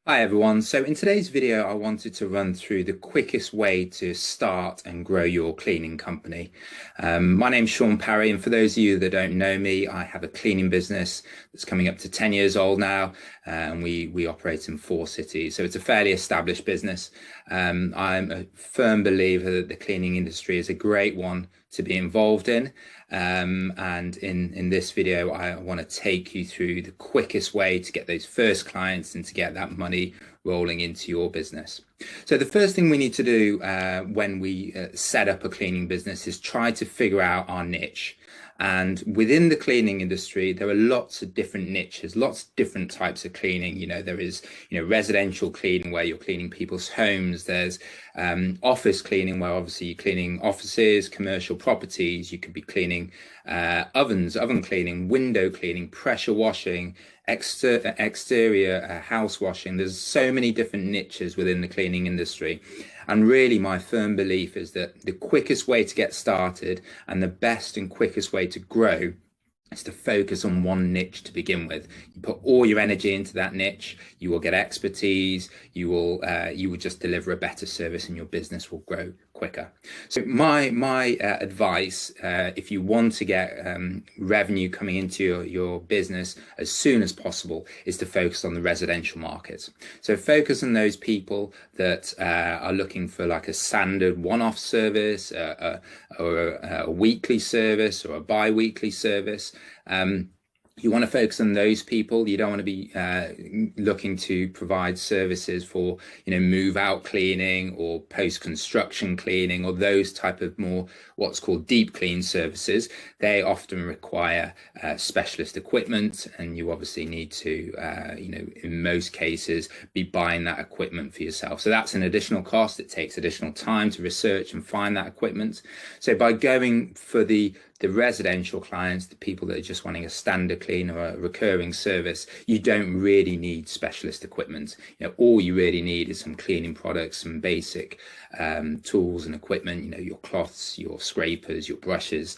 Hi everyone. So in today's video, I wanted to run through the quickest way to start and grow your cleaning company. My name's Sean Parry, and for those of you that don't know me, I have a cleaning business that's coming up to 10 years old now, and we operate in 4 cities. So it's a fairly established business. I'm a firm believer that the cleaning industry is a great one to be involved in. And in this video, I want to take you through the quickest way to get those first clients and to get that money rolling into your business. So the first thing we need to do when we set up a cleaning business is try to figure out our niche. And within the cleaning industry, there are lots of different niches, lots of different types of cleaning. There is, residential cleaning where you're cleaning people's homes. There's office cleaning where obviously you're cleaning offices, commercial properties. You could be cleaning ovens, oven cleaning, window cleaning, pressure washing, exterior house washing. There's so many different niches within the cleaning industry. And really, my firm belief is that the quickest way to get started and the best and quickest way to grow is to focus on one niche to begin with. You put all your energy into that niche, you will get expertise, you will just deliver a better service, and your business will grow quicker. So my advice, if you want to get revenue coming into your business as soon as possible, is to focus on the residential market. So focus on those people that are looking for like a standard one-off service, or a weekly service, or a bi-weekly service. You want to focus on those people. You don't want to be looking to provide services for, move out cleaning or post construction cleaning, or those type of more what's called deep clean services. They often require specialist equipment, and you obviously need to, in most cases, be buying that equipment for yourself. So that's an additional cost. It takes additional time to research and find that equipment. So by going for the residential clients, the people that are just wanting a standard clean or a recurring service, you don't really need specialist equipment. All you really need is some cleaning products, some basic tools and equipment, your cloths, your scrapers, your brushes,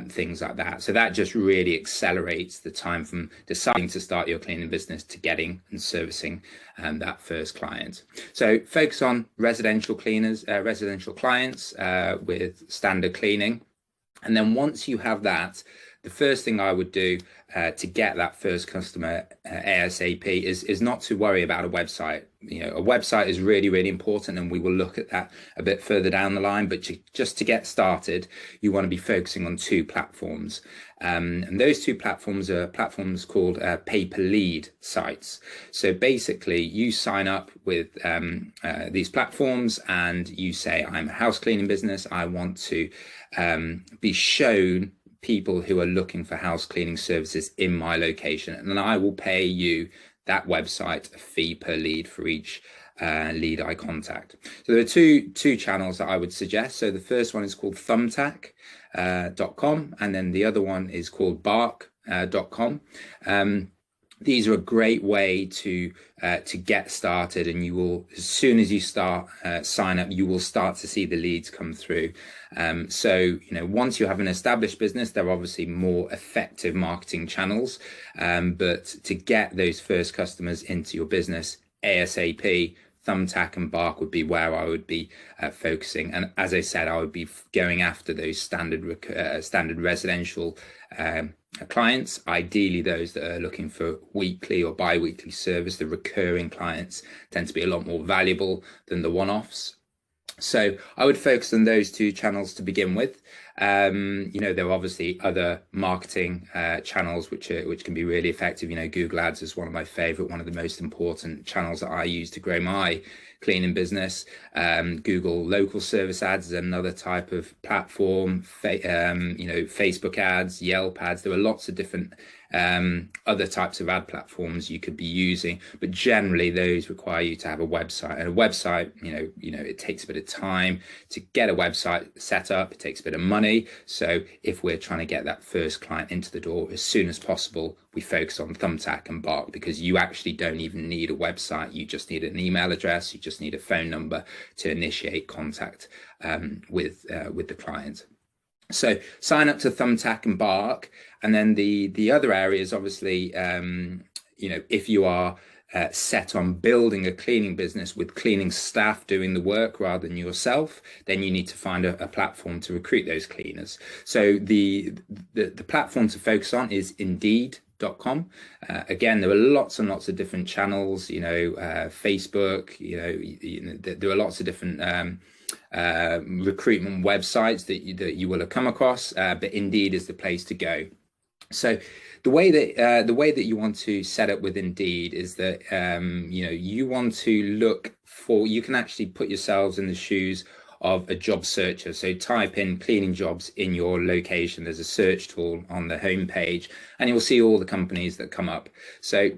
things like that. So that just really accelerates the time from deciding to start your cleaning business to getting and servicing that first client. So focus on residential clients with standard cleaning. And then once you have that, the first thing I would do to get that first customer ASAP is not to worry about a website. A website is really, really important, and we will look at that a bit further down the line. But just to get started, you want to be focusing on 2 platforms. And those 2 platforms are platforms called pay-per-lead sites. So basically, you sign up with these platforms and you say, I'm a house cleaning business. I want to be shown people who are looking for house cleaning services in my location, and then I will pay you, that website, a fee per lead for each lead I contact. So there are two channels that I would suggest. So the first one is called Thumbtack.com, and then the other one is called Bark.com. These are a great way to get started, and you will, as soon as you start sign up, you will start to see the leads come through. So once you have an established business, there are obviously more effective marketing channels, but to get those first customers into your business ASAP, Thumbtack and Bark would be where I would be focusing. And as I said, I would be going after those standard residential clients, ideally those that are looking for weekly or bi-weekly service. The recurring clients tend to be a lot more valuable than the one-offs. So I would focus on those 2 channels to begin with. There are obviously other marketing channels which can be really effective. Google Ads is one of my favorite, one of the most important channels that I use to grow my cleaning business. Google local service ads is another type of platform. Facebook ads, Yelp ads. There are lots of different other types of ad platforms you could be using, but generally those require you to have a website. And a website, it takes a bit of time to get a website set up. It takes a bit of money. So if we're trying to get that first client into the door as soon as possible, we focus on Thumbtack and Bark, because you actually don't even need a website. You just need an email address. You just need a phone number to initiate contact with the client. So sign up to Thumbtack and Bark, and then the other area is obviously, if you are set on building a cleaning business with cleaning staff doing the work rather than yourself, then you need to find a platform to recruit those cleaners. So the platform to focus on is Indeed.com. Again, there are lots and lots of different channels, Facebook, there are lots of different recruitment websites that you will have come across, but Indeed is the place to go. So the way that you want to set up with Indeed is that you want to look for, you can actually put yourselves in the shoes of a job searcher. So type in cleaning jobs in your location. There's a search tool on the homepage, and you'll see all the companies that come up. So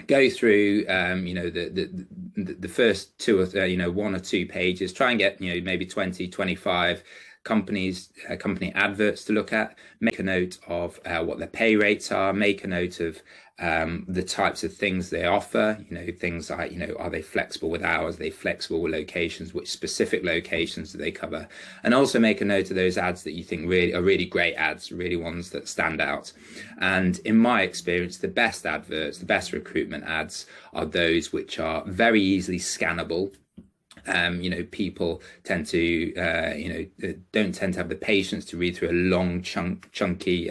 go through the first two or one or two pages, try and get maybe 20, 25 company adverts to look at. Make a note of what their pay rates are, make a note of the types of things they offer, things like, are they flexible with hours, are they flexible with locations, which specific locations do they cover, and also make a note of those ads that you think are really great ads, really ones that stand out. And in my experience, the best adverts, the best recruitment ads are those which are very easily scannable. People tend to, don't tend to have the patience to read through a long, chunky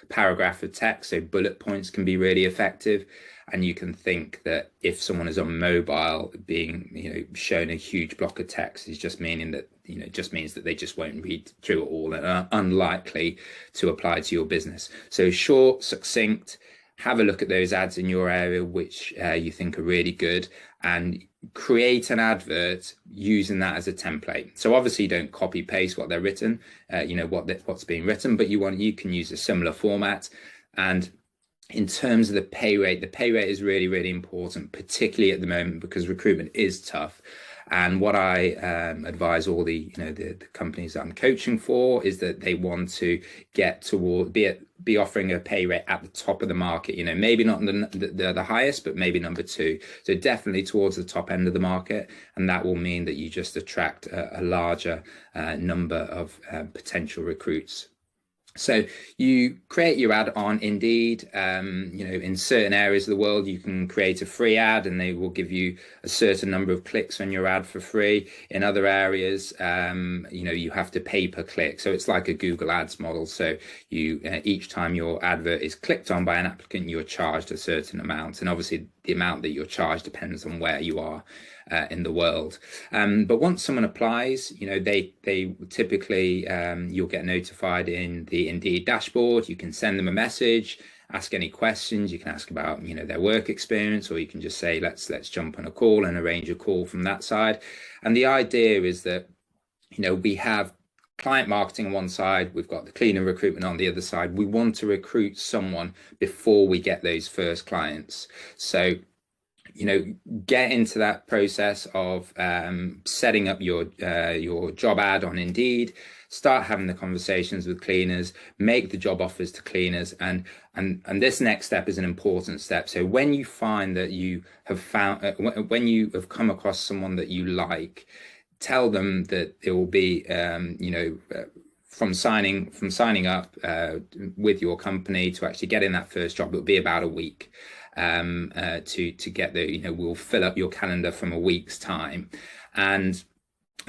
paragraph of text. So bullet points can be really effective. And you can think that if someone is on mobile, being, shown a huge block of text is just meaning that, just means that they just won't read through it all and are unlikely to apply to your business. So short, succinct. Have a look at those ads in your area which you think are really good, and create an advert using that as a template. So obviously don't copy paste what they're written, what's being written, but you can use a similar format. And in terms of the pay rate is really, really important, particularly at the moment, because recruitment is tough. And what I advise all the companies that I'm coaching for is that they want to get toward be offering a pay rate at the top of the market. Maybe not the highest, but maybe number two. So definitely towards the top end of the market, and that will mean that you just attract a larger number of potential recruits. So you create your ad on Indeed. In certain areas of the world, you can create a free ad and they will give you a certain number of clicks on your ad for free. In other areas, you have to pay per click. So it's like a Google Ads model. So you each time your advert is clicked on by an applicant, you're charged a certain amount. And obviously the amount that you're charged depends on where you are in the world. But once someone applies, they typically, you'll get notified in the Indeed dashboard. You can send them a message, ask any questions. You can ask about, their work experience, or you can just say, let's jump on a call and arrange a call from that side. And the idea is that, we have client marketing on one side, we've got the cleaner recruitment on the other side. We want to recruit someone before we get those first clients. So get into that process of setting up your job ad on Indeed, start having the conversations with cleaners, make the job offers to cleaners, and this next step is an important step. So when you find that you have when you have come across someone that you like, tell them that it will be from signing up with your company to actually getting that first job, it will be about a week. To get there, we'll fill up your calendar from a week's time. And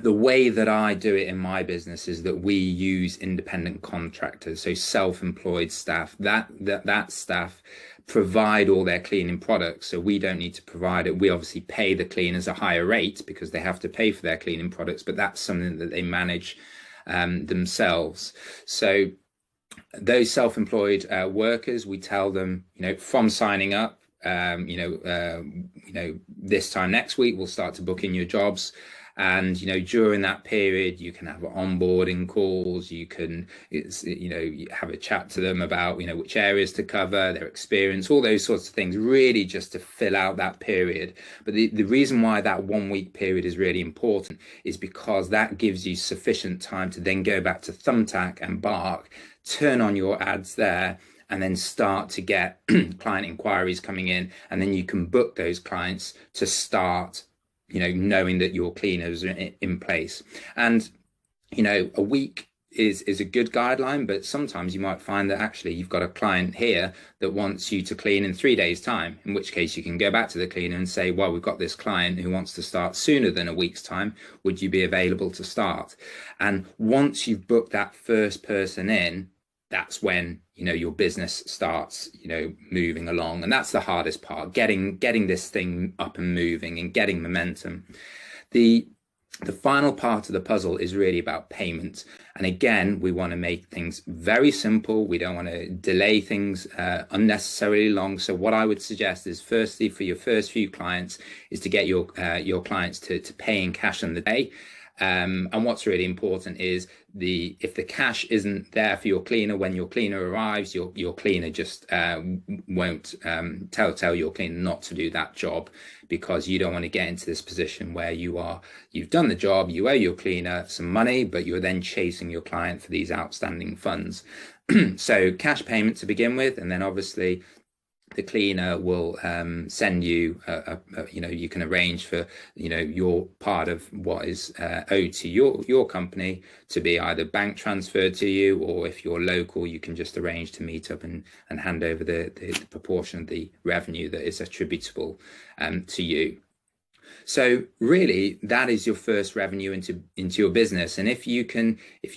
the way that I do it in my business is that we use independent contractors, so self-employed staff. That staff provide all their cleaning products, so we don't need to provide it. We obviously pay the cleaners a higher rate because they have to pay for their cleaning products, but that's something that they manage themselves. So those self-employed workers, we tell them, from signing up, this time next week, we'll start to book in your jobs. And, during that period, you can have onboarding calls, you can, have a chat to them about, which areas to cover, their experience, all those sorts of things, really just to fill out that period. But the reason why that 1 week period is really important is because that gives you sufficient time to then go back to Thumbtack and Bark, turn on your ads there, and then start to get client inquiries coming in. And then you can book those clients to start, knowing that your cleaners are in place. And, a week is a good guideline, but sometimes you might find that actually you've got a client here that wants you to clean in 3 days' time, in which case you can go back to the cleaner and say, well, we've got this client who wants to start sooner than a week's time. Would you be available to start? And once you've booked that first person in, that's when, you know, your business starts, you know, moving along. And that's the hardest part, getting this thing up and moving and getting momentum. The final part of the puzzle is really about payment. And again, we want to make things very simple. We don't want to delay things unnecessarily long. So what I would suggest is, firstly, for your first few clients, is to get your clients to pay in cash on the day. And what's really important is if the cash isn't there for your cleaner when your cleaner arrives, your cleaner just won't tell your cleaner not to do that job, because you don't want to get into this position where you've done the job, you owe your cleaner some money, but you're then chasing your client for these outstanding funds. So cash payment to begin with, and then obviously the cleaner will send you, you know, you can arrange for, you know, your part of what is owed to your company to be either bank transferred to you, or if you're local, you can just arrange to meet up and hand over the proportion of the revenue that is attributable to you. So really, that is your first revenue into your business. And if you've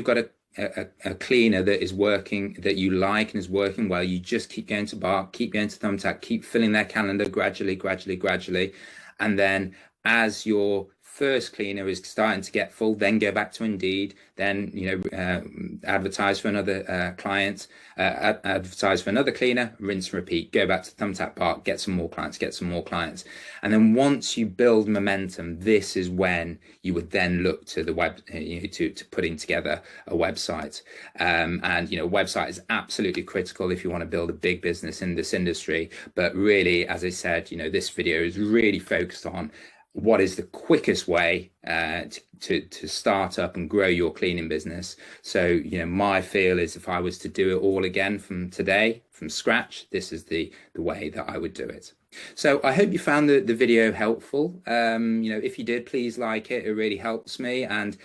got a cleaner that is working, that you like and is working well, you just keep going to Bark, keep going to Thumbtack, keep filling their calendar gradually. And then as your first cleaner is starting to get full, then go back to Indeed, then, you know, advertise for another client, advertise for another cleaner, rinse and repeat, go back to Thumbtack, Bark, get some more clients. And then once you build momentum, this is when you would then look to the web, you know, to putting together a website. And, you know, website is absolutely critical if you want to build a big business in this industry. But really, as I said, you know, this video is really focused on what is the quickest way to start up and grow your cleaning business. So, you know, my feel is, if I was to do it all again from today, from scratch, this is the way that I would do it. So I hope you found the video helpful. You know, if you did, please like it. It really helps me. And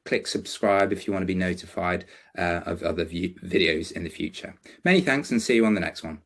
click subscribe if you want to be notified of other videos in the future. Many thanks, and see you on the next one.